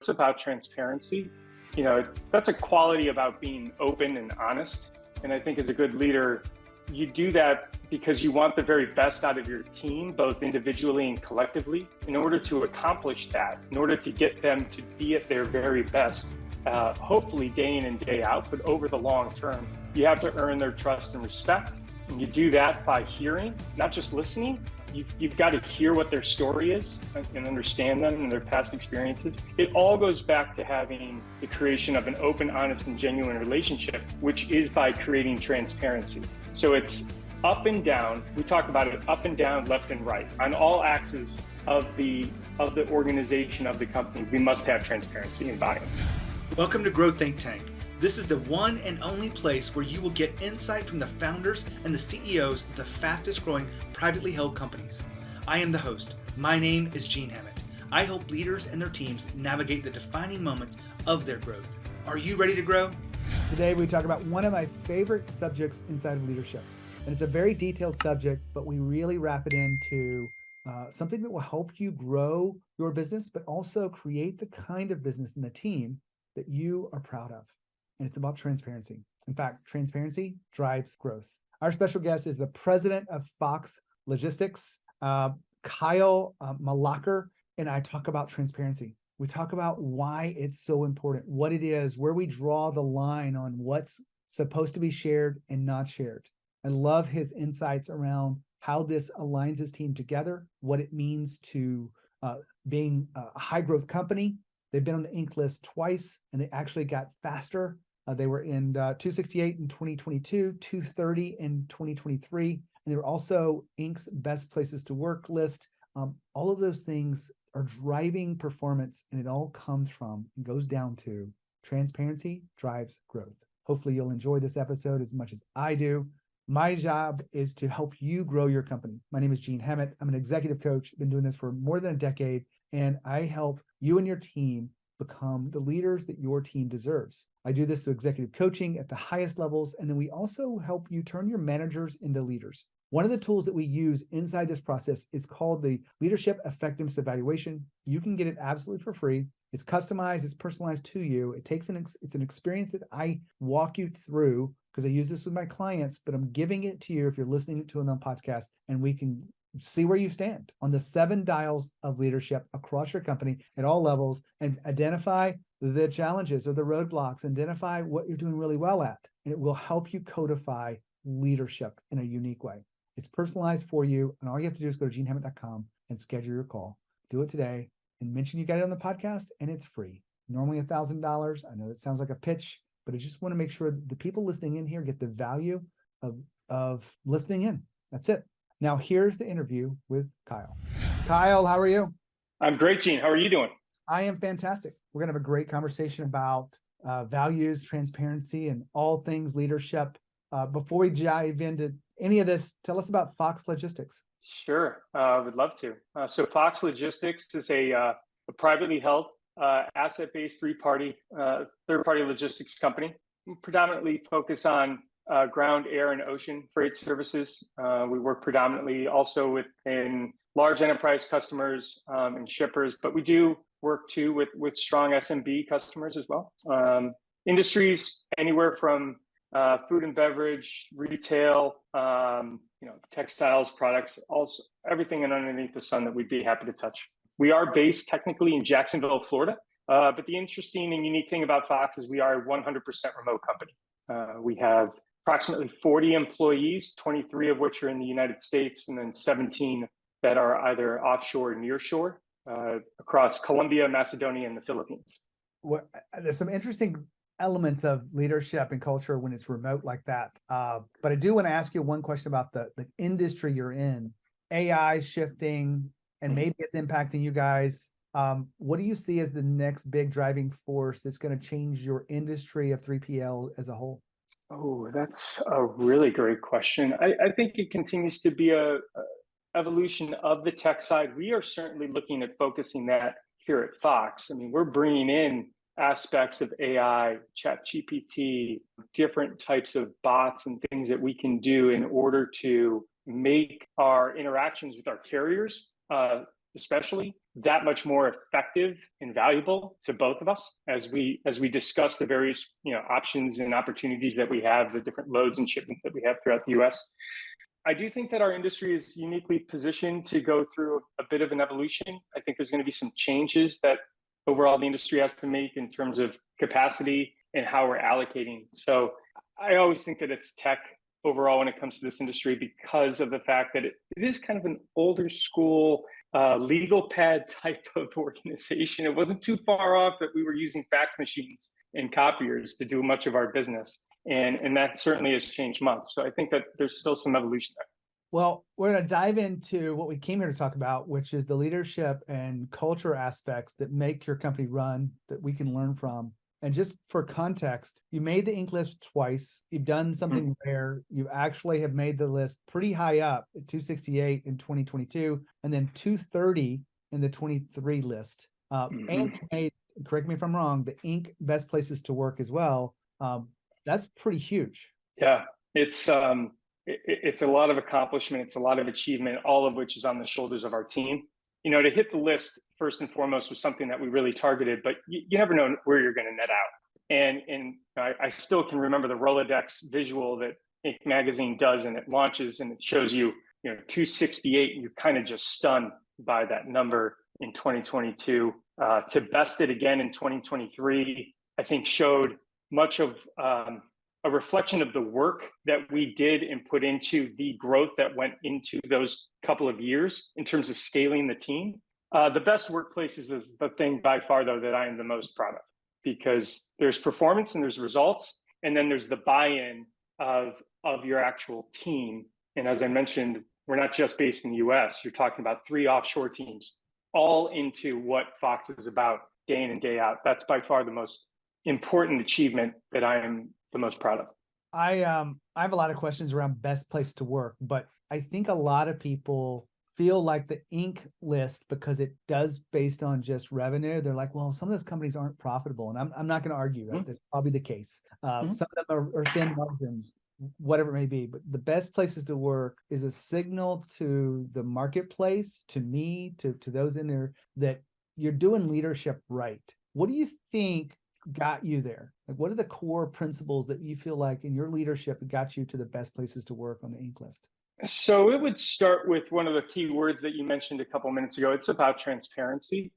It's about transparency. That's a quality about being open and honest. And I think as a good leader, you do that because you want the very best out of your team, both individually and collectively. In order to accomplish that, in order to get them to be at their very best, hopefully day in and day out, but over the long term, you have to earn their trust and respect. And you do that by hearing, not just listening. You've got to hear what their story is and understand them and their past experiences. It all goes back to having the creation of an open, honest, and genuine relationship, which is by creating transparency. So it's up and down. We talk about it up and down, left and right. On all axes of the organization, of the company, we must have transparency and buy-in. Welcome to Grow Think Tank. This is the one and only place where you will get insight from the founders and the CEOs of the fastest growing privately held companies. I am the host. My name is Gene Hammett. I help leaders and their teams navigate the defining moments of their growth. Are you ready to grow? Today we talk about one of my favorite subjects inside of leadership. And it's a very detailed subject, but we really wrap it into something that will help you grow your business, but also create the kind of business and the team that you are proud of. And it's about transparency. In fact, transparency drives growth. Our special guest is the president of Fox Logistics, Kyle Mlakar, and I talk about transparency. We talk about why it's so important, what it is, where we draw the line on what's supposed to be shared and not shared. I love his insights around how this aligns his team together, what it means to being a high growth company. They've been on the Inc. list twice, and they actually got faster. They were in 268 in 2022, 230 in 2023, and they were also Inc.'s best places to work list. All of those things are driving performance, and it all comes from and goes down to transparency drives growth. Hopefully you'll enjoy this episode as much as I do. My job is to help you grow your company. My name is Gene Hammett. I'm an executive coach. I've been doing this for more than a decade, and I help you and your team become the leaders that your team deserves. I do this through executive coaching at the highest levels, and then we also help you turn your managers into leaders. One of the tools that we use inside this process is called the Leadership Effectiveness Evaluation. You can get it absolutely for free. It's customized, it's personalized to you. It's an experience that I walk you through because I use this with my clients, but I'm giving it to you if you're listening to it on podcast, and we can see where you stand on the 7 dials of leadership across your company at all levels and identify the challenges or the roadblocks, identify what you're doing really well at, and it will help you codify leadership in a unique way. It's personalized for you, and all you have to do is go to genehammett.com and schedule your call. Do it today and mention you got it on the podcast, and it's free. Normally $1,000. I know that sounds like a pitch, but I just want to make sure the people listening in here get the value of listening in. That's it. Now, here's the interview with Kyle. Kyle, how are you? I'm great, Gene. How are you doing? I am fantastic. We're going to have a great conversation about values, transparency, and all things leadership. Before we dive into any of this, tell us about Fox Logistics. Sure, would love to. So Fox Logistics is a privately held, asset-based third-party logistics company. We predominantly focus on ground, air, and ocean freight services. We work predominantly also within large enterprise customers and shippers, but we do work too with strong SMB customers as well. Industries anywhere from food and beverage, retail, textiles, products, also everything and underneath the sun that we'd be happy to touch. We are based technically in Jacksonville, Florida, but the interesting and unique thing about Fox is we are a 100% remote company. We have approximately 40 employees, 23 of which are in the United States, and then 17 that are either offshore or nearshore across Colombia, Macedonia, and the Philippines. Well, there's some interesting elements of leadership and culture when it's remote like that. But I do want to ask you one question about the industry you're in. AI shifting, and maybe it's impacting you guys. What do you see as the next big driving force that's going to change your industry of 3PL as a whole? Oh, that's a really great question. I think it continues to be a evolution of the tech side. We are certainly looking at focusing that here at Fox. I mean, we're bringing in aspects of AI, ChatGPT, different types of bots and things that we can do in order to make our interactions with our carriers especially, that much more effective and valuable to both of us as we discuss the various options and opportunities that we have, the different loads and shipments that we have throughout the U.S. I do think that our industry is uniquely positioned to go through a bit of an evolution. I think there's going to be some changes that overall the industry has to make in terms of capacity and how we're allocating. So I always think that it's tech overall when it comes to this industry because of the fact that it is kind of an older school legal pad type of organization. It wasn't too far off that we were using fax machines and copiers to do much of our business. And that certainly has changed months. So I think that there's still some evolution there. Well, we're going to dive into what we came here to talk about, which is the leadership and culture aspects that make your company run that we can learn from. And just for context, you made the Inc. list twice. You've done something rare. You actually have made the list pretty high up at 268 in 2022, and then 230 in the 23 list. And you made, correct me if I'm wrong, the Inc. best places to work as well. That's pretty huge. Yeah, it's a lot of accomplishment. It's a lot of achievement, all of which is on the shoulders of our team. To hit the list first and foremost was something that we really targeted, but you never know where you're going to net out. And I still can remember the Rolodex visual that Inc. magazine does, and it launches and it shows you, 268, and you're kind of just stunned by that number in 2022. To best it again in 2023, I think showed much of a reflection of the work that we did and put into the growth that went into those couple of years in terms of scaling the team. The best workplaces is the thing by far, though, that I am the most proud of, because there's performance and there's results, and then there's the buy-in of your actual team. And as I mentioned, we're not just based in the US. You're talking about 3 offshore teams, all into what Fox is about day in and day out. That's by far the most important achievement that I am the most proud of. I have a lot of questions around best place to work, but I think a lot of people feel like the Inc. list, because it does based on just revenue, they're like, well, some of those companies aren't profitable. And I'm not going to argue that. That's probably the case. Some of them are thin margins, whatever it may be. But the best places to work is a signal to the marketplace, to me, to those in there, that you're doing leadership right. What do you think got you there? Like, what are the core principles that you feel like in your leadership that got you to the best places to work on the Inc. list? So it would start with one of the key words that you mentioned a couple of minutes ago. It's about transparency.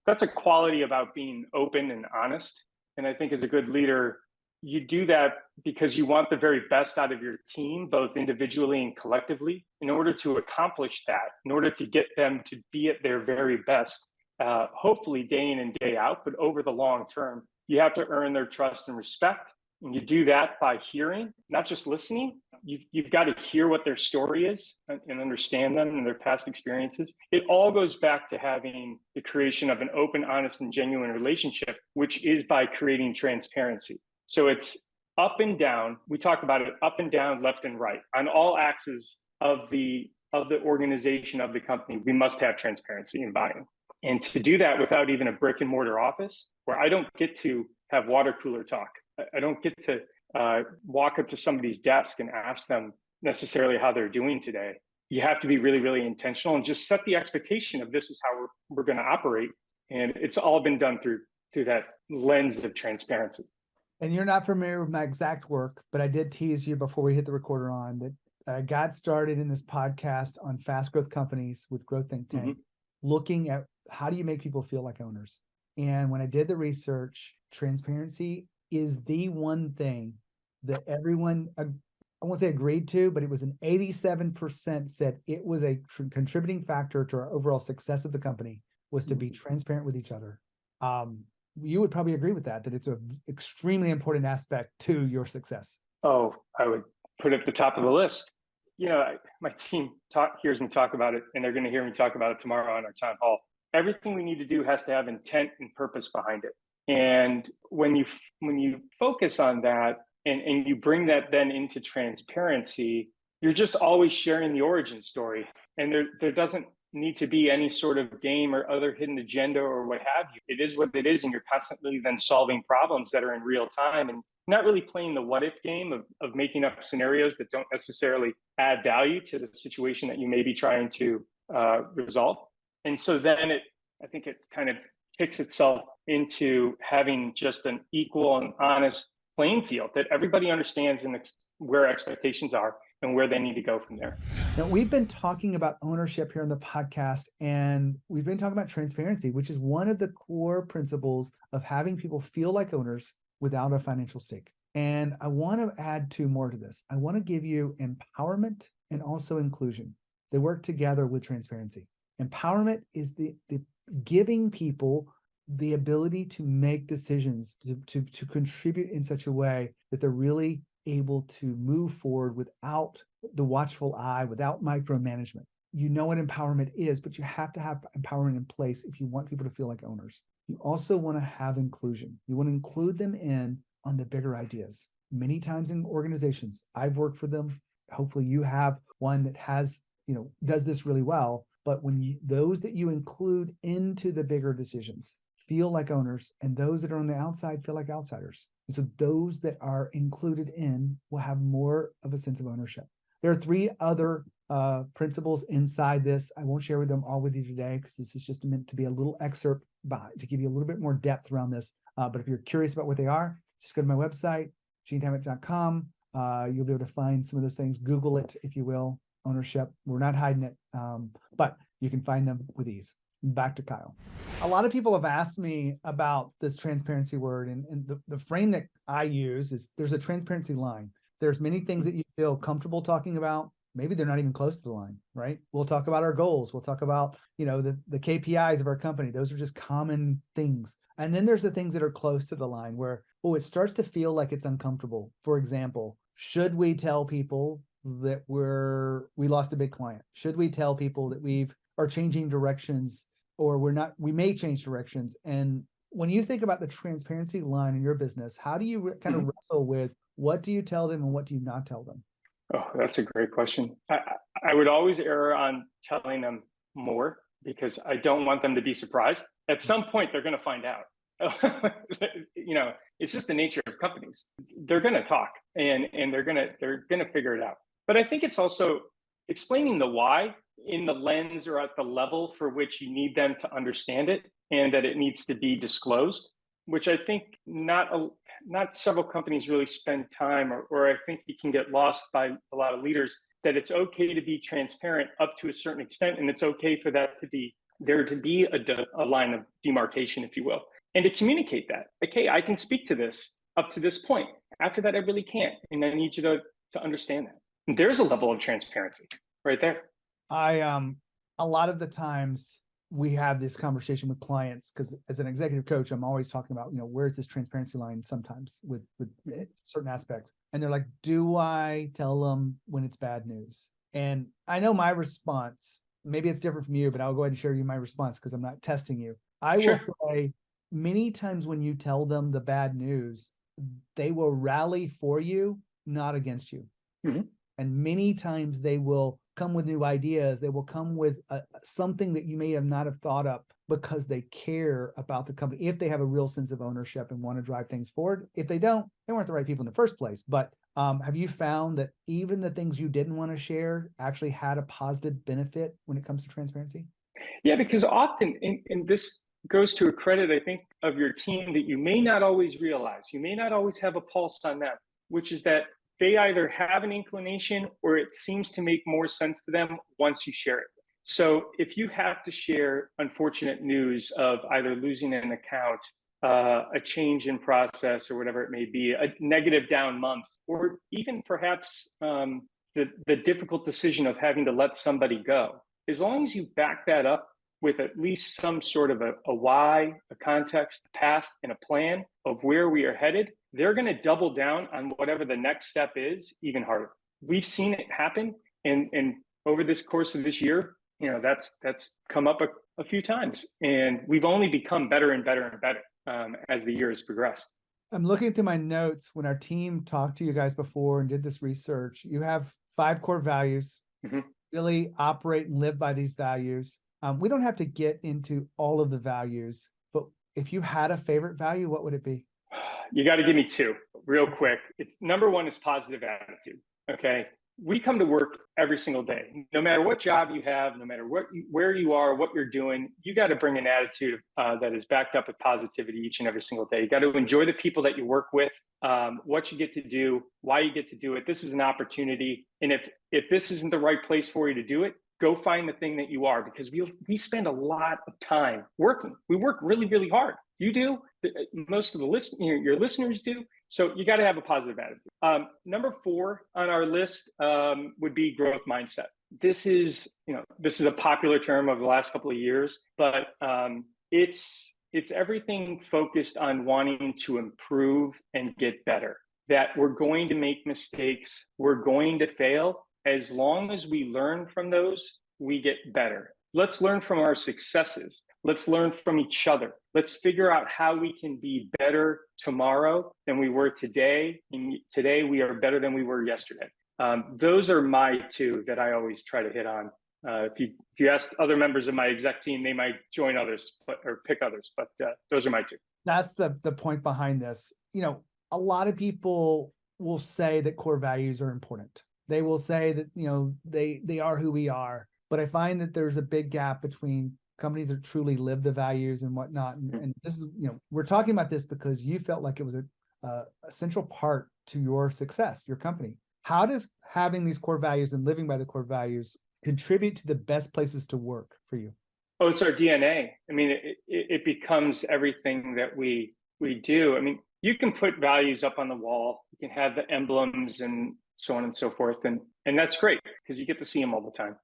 That's a quality about being open and honest. And I think as a good leader, you do that because you want the very best out of your team, both individually and collectively. In order to accomplish that, in order to get them to be at their very best, hopefully day in and day out, but over the long term, you have to earn their trust and respect. And you do that by hearing, not just listening. You've got to hear what their story is and understand them and their past experiences. It all goes back to having the creation of an open, honest, and genuine relationship, which is by creating transparency. So it's up and down. We talk about it up and down, left and right. On all axes of the organization, of the company, we must have transparency and buy-in. And to do that without even a brick and mortar office, where I don't get to have water cooler talk. I don't get to walk up to somebody's desk and ask them necessarily how they're doing today. You have to be really, really intentional and just set the expectation of this is how we're going to operate. And it's all been done through that lens of transparency. And you're not familiar with my exact work, but I did tease you before we hit the recorder on that I got started in this podcast on fast growth companies with Growth Think Tank, looking at how do you make people feel like owners. And when I did the research, transparency is the one thing that everyone, I won't say agreed to, but it was an 87% said it was a contributing factor to our overall success of the company, was to be transparent with each other. You would probably agree with that it's an extremely important aspect to your success. Oh, I would put it at the top of the list. My team hears me talk about it, and they're going to hear me talk about it tomorrow on our town hall. Everything we need to do has to have intent and purpose behind it. And when you focus on that and you bring that then into transparency, you're just always sharing the origin story. And there doesn't need to be any sort of game or other hidden agenda or what have you. It is what it is, and you're constantly then solving problems that are in real time and not really playing the what if game of making up scenarios that don't necessarily add value to the situation that you may be trying to resolve. And so then I think it kind of kicks itself into having just an equal and honest playing field that everybody understands and where expectations are and where they need to go from there. Now, we've been talking about ownership here on the podcast, and we've been talking about transparency, which is one of the core principles of having people feel like owners without a financial stake. And I want to add two more to this. I want to give you empowerment and also inclusion. They work together with transparency. Empowerment is the giving people the ability to make decisions, to contribute in such a way that they're really able to move forward without the watchful eye, without micromanagement. You know what empowerment is, but you have to have empowerment in place if you want people to feel like owners. You also want to have inclusion. You want to include them in on the bigger ideas. Many times in organizations, I've worked for them. Hopefully you have one that has, does this really well. But when those that you include into the bigger decisions feel like owners, and those that are on the outside feel like outsiders. And so those that are included in will have more of a sense of ownership. There are three other principles inside this. I won't share them all with you today because this is just meant to be a little excerpt to give you a little bit more depth around this. But if you're curious about what they are, just go to my website, genehammett.com. You'll be able to find some of those things. Google it, if you will. Ownership. We're not hiding it, but you can find them with ease. Back to Kyle. A lot of people have asked me about this transparency word, and the frame that I use is there's a transparency line. There's many things that you feel comfortable talking about. Maybe they're not even close to the line, right? We'll talk about our goals. We'll talk about, the KPIs of our company. Those are just common things. And then there's the things that are close to the line where, it starts to feel like it's uncomfortable. For example, should we tell people that we lost a big client? Should we tell people that are changing directions, or we may change directions? And when you think about the transparency line in your business, how do you kind of wrestle with what do you tell them and what do you not tell them? Oh, that's a great question. I would always err on telling them more because I don't want them to be surprised. At some point, they're going to find out. It's just the nature of companies. They're going to talk and they're going to figure it out. But I think it's also explaining the why in the lens or at the level for which you need them to understand it, and that it needs to be disclosed, which I think not several companies really spend time, or I think it can get lost by a lot of leaders, that it's okay to be transparent up to a certain extent, and it's okay for that to be a line of demarcation, if you will, and to communicate that. Okay, I can speak to this up to this point. After that, I really can't, and I need you to understand that. And there's a level of transparency right there. A lot of the times we have this conversation with clients because as an executive coach, I'm always talking about, where's this transparency line sometimes with certain aspects. And they're like, do I tell them when it's bad news? And I know my response, maybe it's different from you, but I'll go ahead and share you my response because I'm not testing you. I will say many times when you tell them the bad news, they will rally for you, not against you. Mm-hmm. And many times they will come with new ideas. They will come with something that you may have not have thought up because they care about the company. If they have a real sense of ownership and want to drive things forward. If they don't, they weren't the right people in the first place. But have you found that even the things you didn't want to share actually had a positive benefit when it comes to transparency? Yeah, because often, and this goes to a credit, I think, of your team that you may not always realize. You may not always have a pulse on them, which is that they either have an inclination or it seems to make more sense to them once you share it. So if you have to share unfortunate news of either losing an account, a change in process or whatever it may be, a negative down month, or even perhaps the difficult decision of having to let somebody go, as long as you back that up with at least some sort of a why, a context, a path, and a plan of where we are headed, they're going to double down on whatever the next step is even harder. We've seen it happen, and over this course of this year, that's come up a few times, and we've only become better and better and better as the year has progressed. I'm looking through my notes when our team talked to you guys before and did this research. You have 5 core values. Mm-hmm. Really operate and live by these values. We don't have to get into all of the values, but if you had a favorite value, what would it be? You got to give me 2 real quick. It's number 1 is positive attitude. Okay. we come to work every single day. No matter what job you have, no matter where you are, what you're doing, you got to bring an attitude that is backed up with positivity each and every single day. You got to enjoy the people that you work with, what you get to do, why you get to do it. This is an opportunity. And if this isn't the right place for you to do it, go find the thing that you are, because we spend a lot of time working. We work really, really hard. You do. Most of your listeners do. So you got to have a positive attitude. Number 4 on our list would be growth mindset. This is a popular term over the last couple of years, but it's everything focused on wanting to improve and get better. That we're going to make mistakes, we're going to fail. As long as we learn from those, we get better. Let's learn from our successes. Let's learn from each other. Let's figure out how we can be better tomorrow than we were today. And today we are better than we were yesterday. Those are my 2 that I always try to hit on. If you ask other members of my exec team, they might join others or pick others, but those are my 2. That's the point behind this. A lot of people will say that core values are important. They will say that, they are who we are. But I find that there's a big gap between companies that truly live the values and whatnot. And this is, we're talking about this because you felt like it was a central part to your success, your company. How does having these core values and living by the core values contribute to the best places to work for you? Oh, it's our DNA. I mean, it becomes everything that we do. I mean, you can put values up on the wall. You can have the emblems and so on and so forth. And that's great because you get to see them all the time.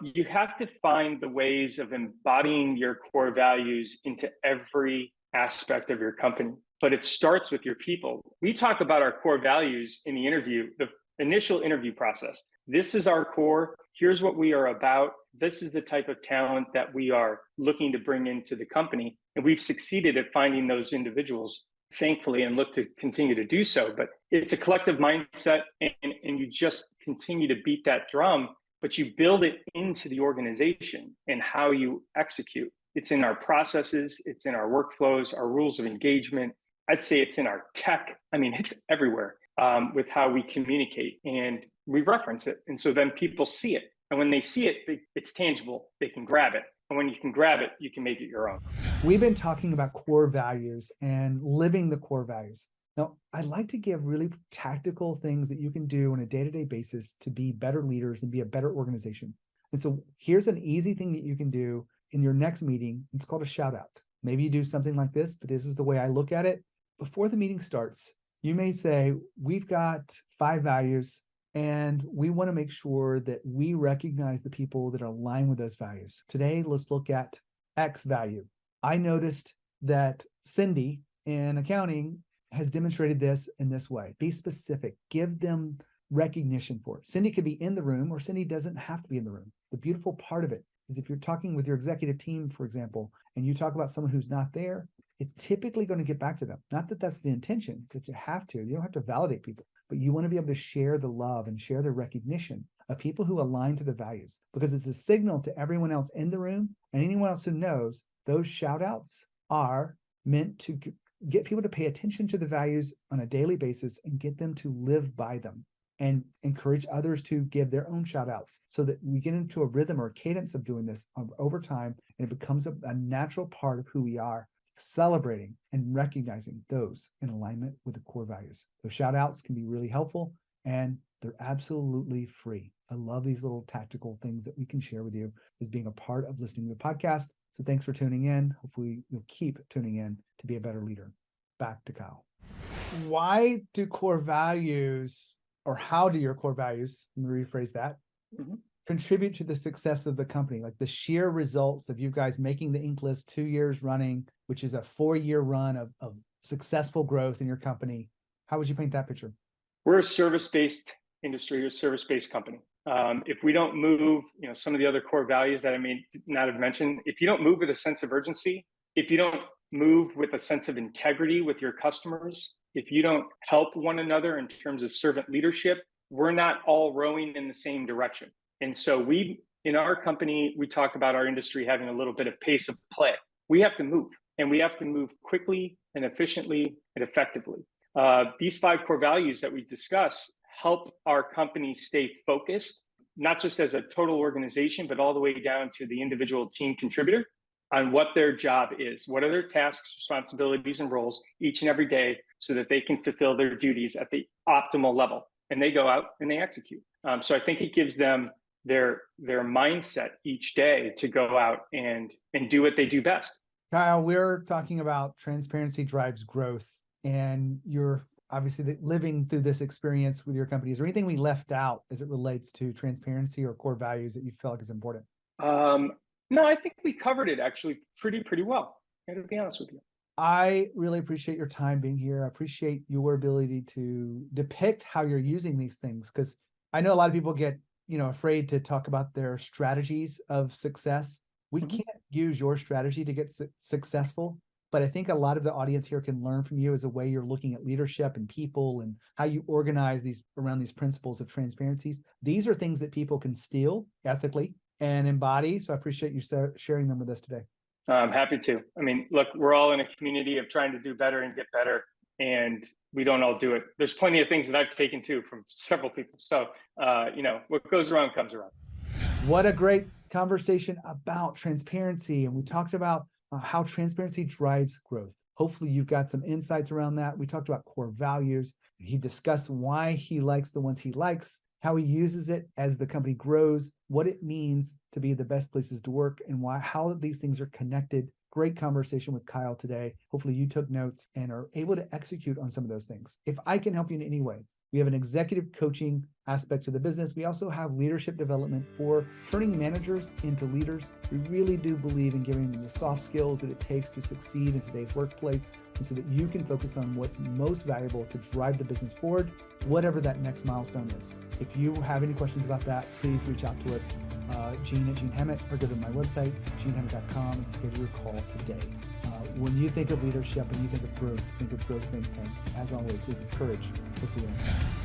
You have to find the ways of embodying your core values into every aspect of your company, but it starts with your people. We talk about our core values in the interview, the initial interview process. This is our core. Here's what we are about. This is the type of talent that we are looking to bring into the company. And we've succeeded at finding those individuals, thankfully, and look to continue to do so. But it's a collective mindset, and you just continue to beat that drum, but you build it into the organization and how you execute. It's in our processes, it's in our workflows, our rules of engagement. I'd say it's in our tech. I mean, it's everywhere with how we communicate, and we reference it. And so then people see it. And when they see it, it's tangible. They can grab it. And when you can grab it, you can make it your own. We've been talking about core values and living the core values. Now, I'd like to give really tactical things that you can do on a day-to-day basis to be better leaders and be a better organization. And so here's an easy thing that you can do in your next meeting. It's called a shout out. Maybe you do something like this, but this is the way I look at it. Before the meeting starts, you may say, we've got 5 values, and we want to make sure that we recognize the people that are aligned with those values. Today, let's look at X value. I noticed that Cindy in accounting has demonstrated this in this way. Be specific. Give them recognition for it. Cindy could be in the room, or Cindy doesn't have to be in the room. The beautiful part of it is if you're talking with your executive team, for example, and you talk about someone who's not there, it's typically going to get back to them. Not that that's the intention, that you have to. You don't have to validate people, but you want to be able to share the love and share the recognition of people who align to the values, because it's a signal to everyone else in the room and anyone else who knows those shout outs are meant to get people to pay attention to the values on a daily basis and get them to live by them, and encourage others to give their own shout outs, so that we get into a rhythm or a cadence of doing this over time, and it becomes a natural part of who we are, celebrating and recognizing those in alignment with the core values. Those shout outs can be really helpful, and they're absolutely free. I love these little tactical things that we can share with you as being a part of listening to the podcast. So thanks for tuning in. Hopefully you'll keep tuning in to be a better leader. Back to Kyle. Why do core values, or how do your core values, let me rephrase that, contribute to the success of the company? Like the sheer results of you guys making the Inc. list 2 years running, which is a 4-year run of successful growth in your company. How would you paint that picture? We're a service-based industry, a service-based company. If we don't move, some of the other core values that I may not have mentioned, if you don't move with a sense of urgency, if you don't move with a sense of integrity with your customers, if you don't help one another in terms of servant leadership, we're not all rowing in the same direction. And so in our company, we talk about our industry having a little bit of pace of play. We have to move, and we have to move quickly and efficiently and effectively. These 5 core values that we discuss help our company stay focused, not just as a total organization, but all the way down to the individual team contributor on what their job is. What are their tasks, responsibilities, and roles each and every day so that they can fulfill their duties at the optimal level. And they go out and they execute. So I think it gives them their mindset each day to go out and do what they do best. Kyle, we're talking about transparency drives growth, and you're obviously living through this experience with your company. Is there anything we left out as it relates to transparency or core values that you feel like is important? No, I think we covered it actually pretty well. I gotta be honest with you. I really appreciate your time being here. I appreciate your ability to depict how you're using these things, because I know a lot of people get, afraid to talk about their strategies of success. We can't use your strategy to get successful, but I think a lot of the audience here can learn from you as a way you're looking at leadership and people and how you organize these around these principles of transparencies. These are things that people can steal ethically and embody. So I appreciate you sharing them with us today. I'm happy to. I mean, look, we're all in a community of trying to do better and get better, and we don't all do it. There's plenty of things that I've taken too from several people. So, what goes around comes around. What a great conversation about transparency. And we talked about how transparency drives growth. Hopefully you've got some insights around that. We talked about core values. He discussed why he likes the ones he likes, how he uses it as the company grows, what it means to be the best places to work, and how these things are connected. Great conversation with Kyle today. Hopefully you took notes and are able to execute on some of those things. If I can help you in any way, we have an executive coaching aspect to the business. We also have leadership development for turning managers into leaders. We really do believe in giving them the soft skills that it takes to succeed in today's workplace, and so that you can focus on what's most valuable to drive the business forward, whatever that next milestone is. If you have any questions about that, please reach out to us, Gene at Gene Hammett, or go to my website, genehammett.com, and schedule your call today. When you think of leadership and you think of growth think Think Tank. As always, with courage. We'll see you next time.